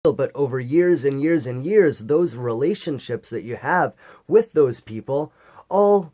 but over years and years and years, those relationships that you have with those people all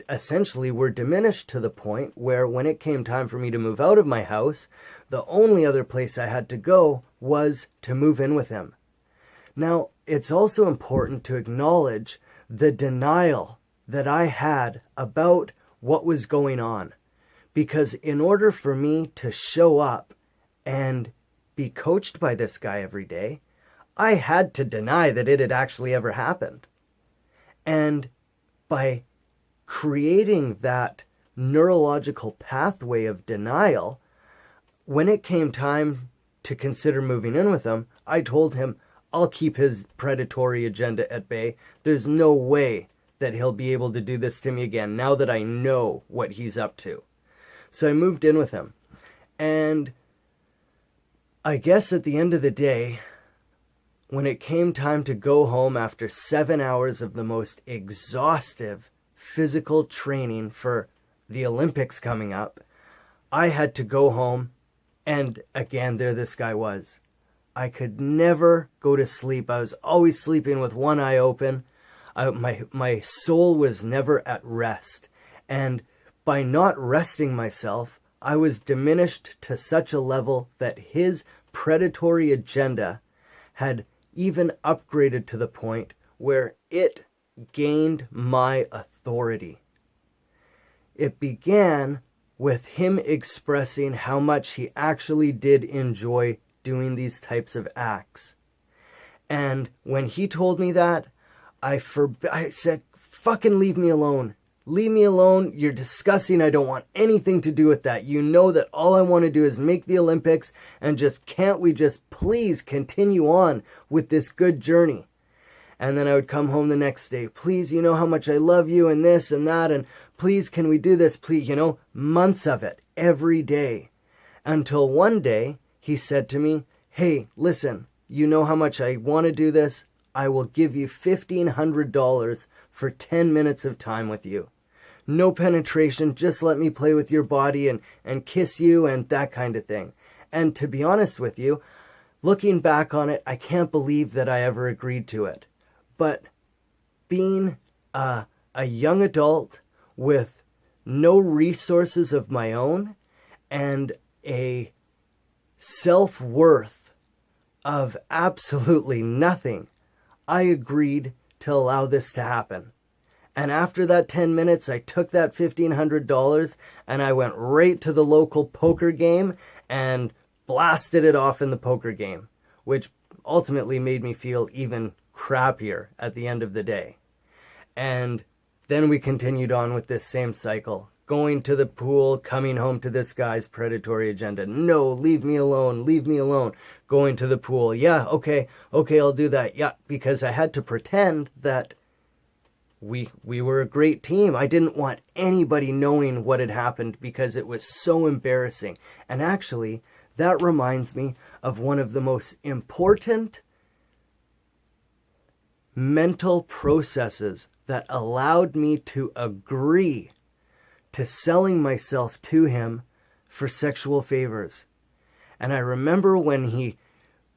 essentially were diminished to the point where when it came time for me to move out of my house, the only other place I had to go was to move in with him. Now, it's also important to acknowledge the denial that I had about what was going on. Because in order for me to show up and be coached by this guy every day, I had to deny that it had actually ever happened. And by creating that neurological pathway of denial, when it came time to consider moving in with him, I told him, I'll keep his predatory agenda at bay. There's no way that he'll be able to do this to me again now that I know what he's up to. So I moved in with him. And I guess at the end of the day, when it came time to go home after 7 hours of the most exhaustive physical training for the Olympics coming up, I had to go home, and again, there this guy was. I could never go to sleep. I was always sleeping with one eye open. My soul was never at rest. And by not resting myself, I was diminished to such a level that his predatory agenda had even upgraded to the point where it gained my authority. It began with him expressing how much he actually did enjoy doing these types of acts. And when he told me that, I said, fucking leave me alone. Leave me alone. You're disgusting. I don't want anything to do with that. You know that all I want to do is make the Olympics, and can't we just please continue on with this good journey? And then I would come home the next day. Please, you know how much I love you and this and that. And please, can we do this? Please, months of it every day. Until one day he said to me, hey, listen, you know how much I want to do this? I will give you $1,500 for 10 minutes of time with you. No penetration, just let me play with your body and kiss you and that kind of thing. And to be honest with you, looking back on it, I can't believe that I ever agreed to it. But being a young adult with no resources of my own and a self-worth of absolutely nothing, I agreed to allow this to happen. And after that 10 minutes, I took that $1,500 and I went right to the local poker game and blasted it off in the poker game, which ultimately made me feel even crappier at the end of the day. And then we continued on with this same cycle, going to the pool, coming home to this guy's predatory agenda. No, leave me alone, leave me alone. Going to the pool. Yeah, okay, I'll do that. Yeah, because I had to pretend that we were a great team. I didn't want anybody knowing what had happened because it was so embarrassing. And actually, that reminds me of one of the most important mental processes that allowed me to agree to selling myself to him for sexual favors. And I remember when he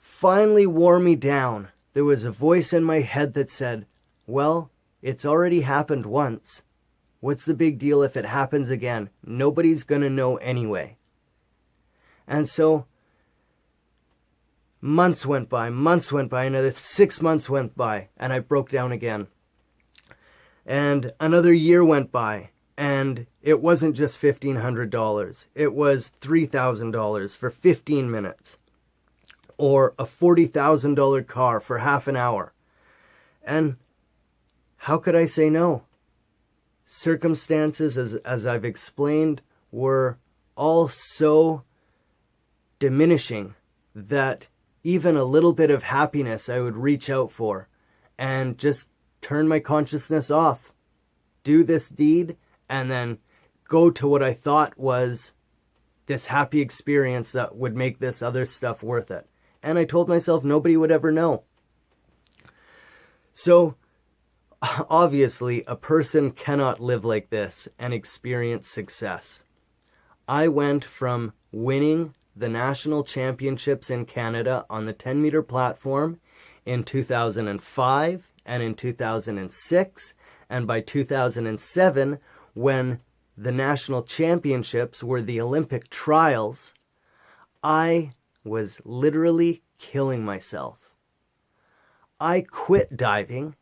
finally wore me down, there was a voice in my head that said, well, it's already happened once. What's the big deal if it happens again? Nobody's gonna know anyway. And so months went by, another 6 months went by, and I broke down again. And another year went by, and it wasn't just $1,500. It was $3,000 for 15 minutes. Or a $40,000 car for half an hour. And how could I say no? Circumstances, as I've explained, were all so diminishing that even a little bit of happiness I would reach out for and just turn my consciousness off, do this deed, and then go to what I thought was this happy experience that would make this other stuff worth it. And I told myself nobody would ever know. So, obviously, a person cannot live like this and experience success. I went from winning the national championships in Canada on the 10-meter platform in 2005 and in 2006, and by 2007, when the national championships were the Olympic trials, I was literally killing myself. I quit diving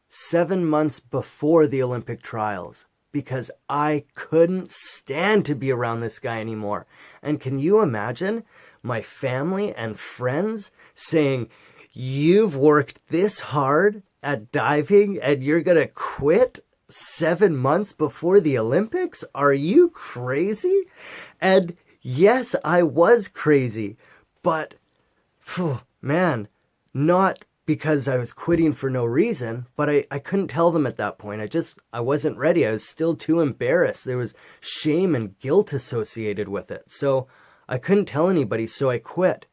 7 months before the Olympic trials because I couldn't stand to be around this guy anymore. And can you imagine my family and friends saying, "You've worked this hard at diving and you're going to quit 7 months before the Olympics? Are you crazy?" And yes, I was crazy, but man, not because I was quitting for no reason, but I couldn't tell them at that point. I wasn't ready. I was still too embarrassed. There was shame and guilt associated with it. So I couldn't tell anybody, so I quit.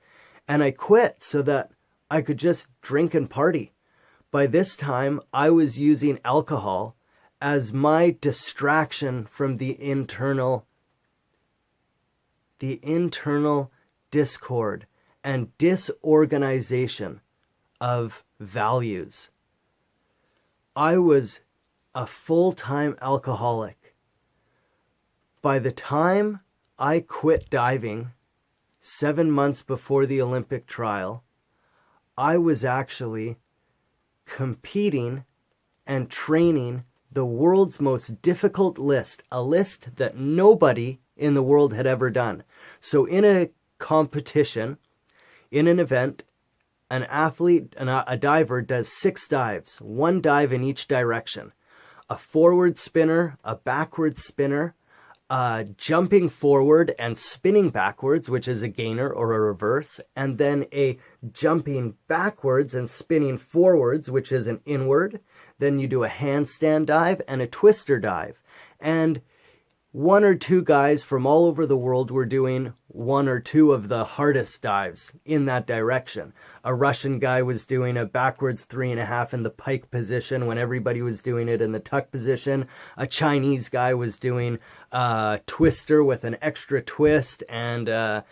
And I quit so that I could just drink and party. By this time, I was using alcohol as my distraction from the internal discord and disorganization of values. I was a full-time alcoholic. By the time I quit diving 7 months before the Olympic trial, I was actually competing and training the world's most difficult list, a list that nobody in the world had ever done. So in a competition, in an event, an athlete, a diver does 6 dives, 1 dive in each direction. A forward spinner, a backward spinner, jumping forward and spinning backwards, which is a gainer or a reverse, and then a jumping backwards and spinning forwards, which is an inward. Then you do a handstand dive and a twister dive. And 1 or 2 guys from all over the world were doing 1 or 2 of the hardest dives in that direction. A Russian guy was doing a backwards 3.5 in the pike position when everybody was doing it in the tuck position. A Chinese guy was doing a twister with an extra twist. And, a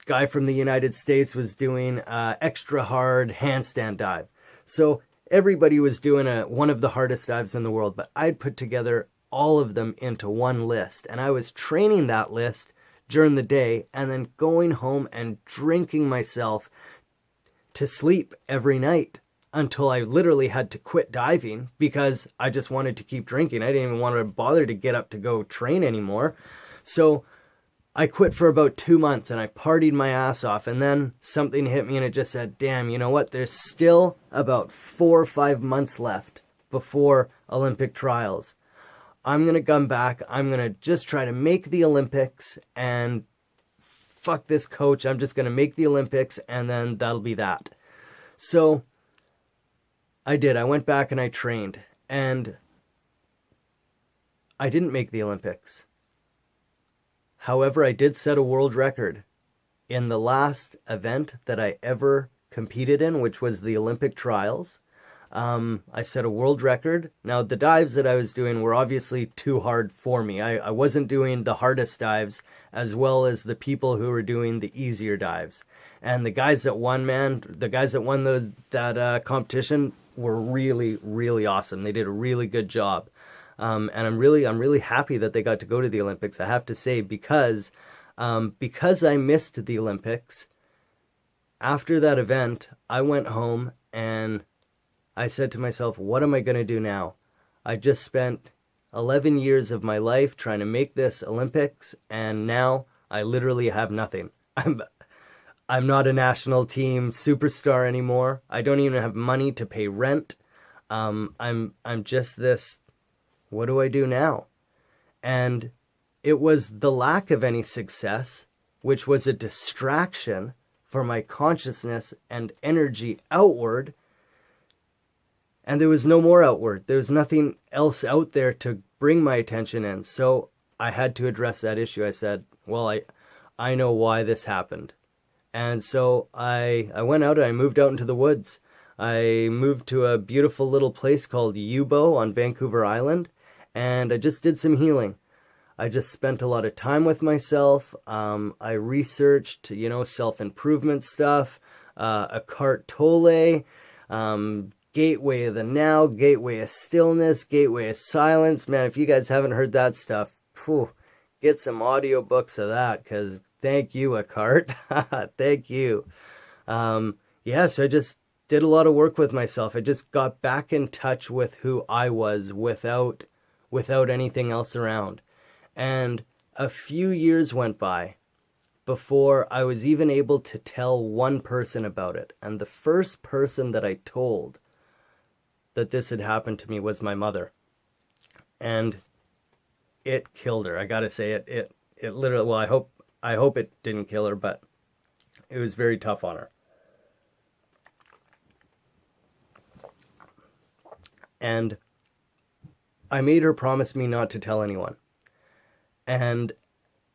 guy from the United States was doing extra hard handstand dive. So everybody was doing one of the hardest dives in the world. But I'd put together all of them into one list. And I was training that list during the day and then going home and drinking myself to sleep every night until I literally had to quit diving because I just wanted to keep drinking. I didn't even want to bother to get up to go train anymore. So I quit for about 2 months and I partied my ass off. And then something hit me and it just said, damn, you know what? There's still about 4 or 5 months left before Olympic trials. I'm going to come back. I'm going to just try to make the Olympics and fuck this coach. I'm just going to make the Olympics and then that'll be that. So I did. I went back and I trained and I didn't make the Olympics. However, I did set a world record in the last event that I ever competed in, which was the Olympic trials. I set a world record. Now, the dives that I was doing were obviously too hard for me. I wasn't doing the hardest dives as well as the people who were doing the easier dives. And the guys that won, that competition were really, really awesome. They did a really good job. And I'm really happy that they got to go to the Olympics. I have to say, because I missed the Olympics, after that event, I went home and I said to myself, what am I going to do now? I just spent 11 years of my life trying to make this Olympics, and now I literally have nothing. I'm not a national team superstar anymore. I don't even have money to pay rent. I'm just this, what do I do now? And it was the lack of any success, which was a distraction for my consciousness and energy outward. And there was no more outward. There was nothing else out there to bring my attention in. So I had to address that issue. I said, well, I know why this happened. And so I went out and I moved out into the woods. I moved to a beautiful little place called Yubo on Vancouver Island. And I just did some healing. I just spent a lot of time with myself. I researched, self-improvement stuff, Eckhart Tolle, Gateway of the Now, Gateway of Stillness, Gateway of Silence. Man, if you guys haven't heard that stuff, get some audiobooks of that, because thank you, Eckhart. Thank you. So I just did a lot of work with myself. I just got back in touch with who I was without anything else around. And a few years went by before I was even able to tell one person about it. And the first person that I told that this had happened to me was my mother. And it killed her. I gotta say, it literally, well, I hope it didn't kill her, but it was very tough on her. And I made her promise me not to tell anyone. And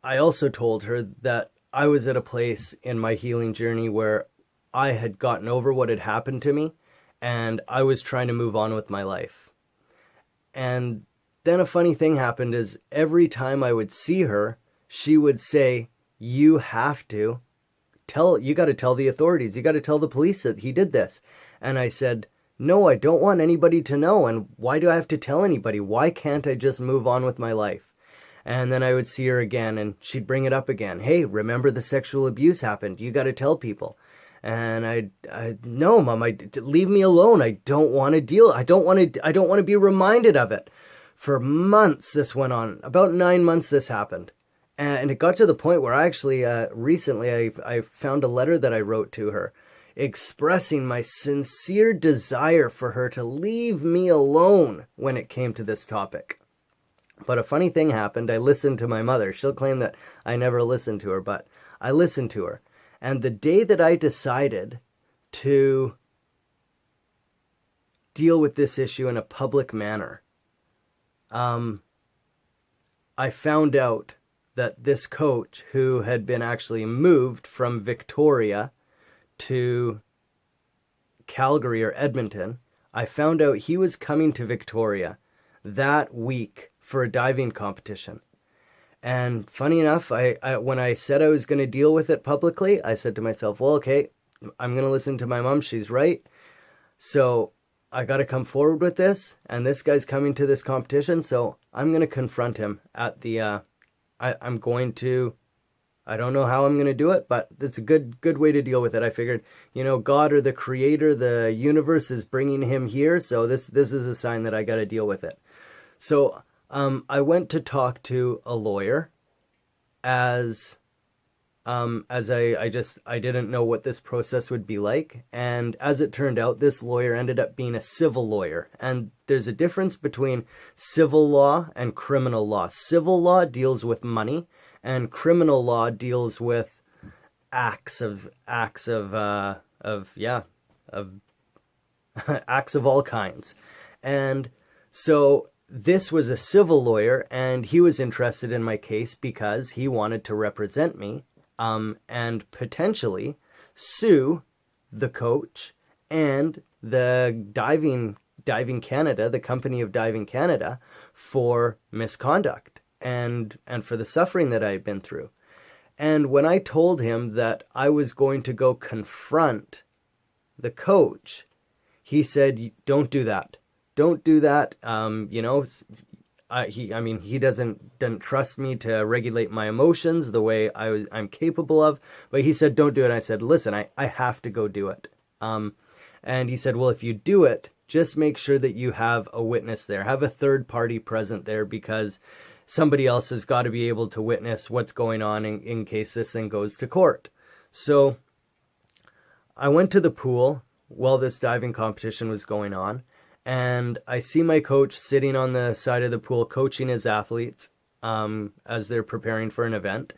I also told her that I was at a place in my healing journey where I had gotten over what had happened to me, and I was trying to move on with my life. And then a funny thing happened is every time I would see her, she would say, you got to tell the authorities, you got to tell the police that he did this. And I said, no, I don't want anybody to know. And why do I have to tell anybody? Why can't I just move on with my life? And then I would see her again and she'd bring it up again. Hey, remember the sexual abuse happened. You got to tell people. And I no, Mom, leave me alone. I don't want to deal. I don't want to be reminded of it. For months this went on. About 9 months this happened. And it got to the point where I actually, recently I found a letter that I wrote to her, expressing my sincere desire for her to leave me alone when it came to this topic. But a funny thing happened. I listened to my mother. She'll claim that I never listened to her, but I listened to her. And the day that I decided to deal with this issue in a public manner, I found out that this coach, who had been actually moved from Victoria to Calgary or Edmonton, I found out he was coming to Victoria that week for a diving competition. And funny enough, I when I said I was going to deal with it publicly, I said to myself, well, okay, I'm going to listen to my mom. She's right. So I got to come forward with this. And this guy's coming to this competition. So I'm going to confront him at the, I'm going to, I don't know how I'm going to do it, but it's a good way to deal with it. I figured, God or the creator, the universe is bringing him here. So this is a sign that I got to deal with it. So I went to talk to a lawyer as I didn't know what this process would be like. And as it turned out, this lawyer ended up being a civil lawyer. And there's a difference between civil law and criminal law. Civil law deals with money, and criminal law deals with acts of acts of all kinds. And so this was a civil lawyer, and he was interested in my case because he wanted to represent me, and potentially sue the coach and the Diving Canada, the company of Diving Canada, for misconduct and for the suffering that I had been through. And when I told him that I was going to go confront the coach, he said, don't do that. Don't do that. He doesn't trust me to regulate my emotions the way I'm capable of. But he said, don't do it. And I said, listen, I have to go do it. And he said, well, if you do it, just make sure that you have a witness there. Have a third party present there, because somebody else has got to be able to witness what's going on in case this thing goes to court. So I went to the pool while this diving competition was going on. And I see my coach sitting on the side of the pool coaching his athletes as they're preparing for an event.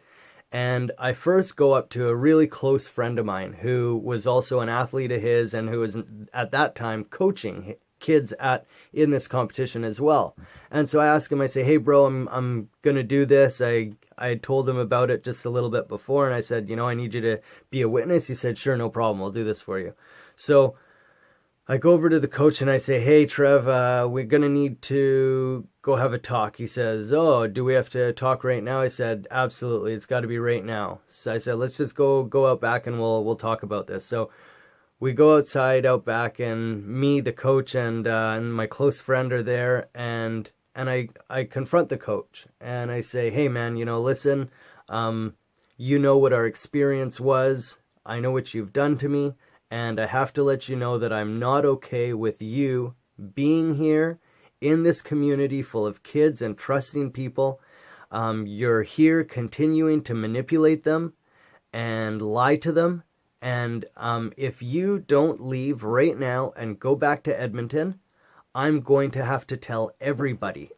And I first go up to a really close friend of mine who was also an athlete of his and who was at that time coaching kids in this competition as well. And so I ask him, I say, hey, bro, I'm going to do this. I had told him about it just a little bit before. And I said, I need you to be a witness. He said, sure, no problem. I'll do this for you. So I go over to the coach and I say, hey, Trev, we're going to need to go have a talk. He says, oh, do we have to talk right now? I said, absolutely. It's got to be right now. So I said, let's just go out back and we'll talk about this. So we go outside out back, and me, the coach, and my close friend are there. And I confront the coach and I say, hey, man, listen, you know what our experience was. I know what you've done to me. And I have to let you know that I'm not okay with you being here in this community full of kids and trusting people. You're here continuing to manipulate them and lie to them. And if you don't leave right now and go back to Edmonton, I'm going to have to tell everybody.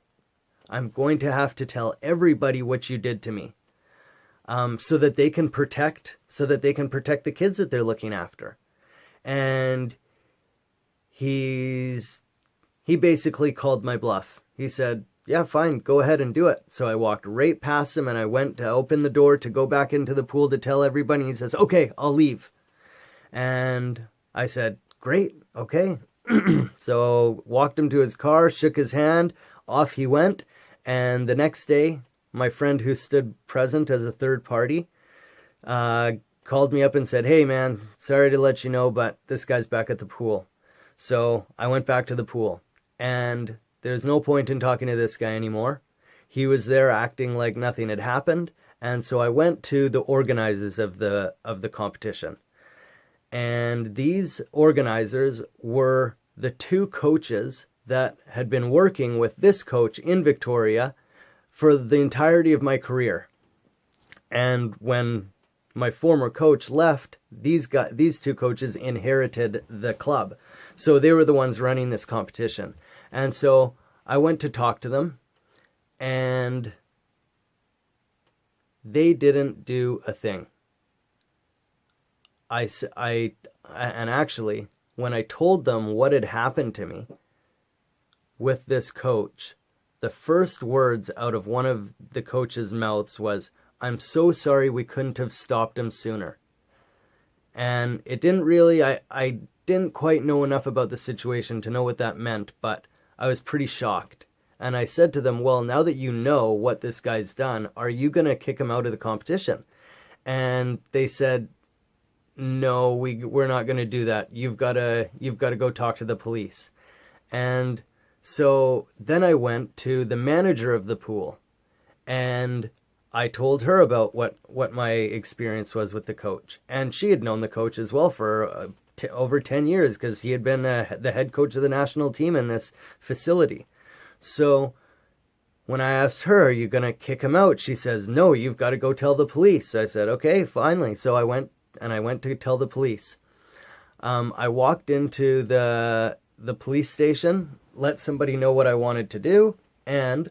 I'm going to have to tell everybody what you did to me, so that they can protect the kids that they're looking after. And he basically called my bluff. He said, yeah, fine, go ahead and do it. So I walked right past him and I went to open the door to go back into the pool to tell everybody. He says, okay, I'll leave. And I said, great, okay. So walked him to his car, shook his hand, off he went. And the next day, my friend who stood present as a third party, called me up and said, hey man, sorry to let you know, but this guy's back at the pool. So I went back to the pool, and there's no point in talking to this guy anymore. He was there acting like nothing had happened. And so I went to the organizers of the competition. And these organizers were the two coaches that had been working with this coach in Victoria for the entirety of my career. And when my former coach left, these two coaches inherited the club. So they were the ones running this competition. And so I went to talk to them, and they didn't do a thing. And actually, when I told them what had happened to me with this coach, the first words out of one of the coach's mouths was, I'm so sorry we couldn't have stopped him sooner. And it didn't really, I didn't quite know enough about the situation to know what that meant, but I was pretty shocked. And I said to them, well, now that you know what this guy's done, are you going to kick him out of the competition? And they said, no, we're not going to do that. You've got to go talk to the police. And so then I went to the manager of the pool, and I told her about what my experience was with the coach. And she had known the coach as well for over 10 years, because he had been the head coach of the national team in this facility. So when I asked her, are you going to kick him out? She says, no, you've got to go tell the police. I said, okay, finally. So I went to tell the police. I walked into the police station, let somebody know what I wanted to do, and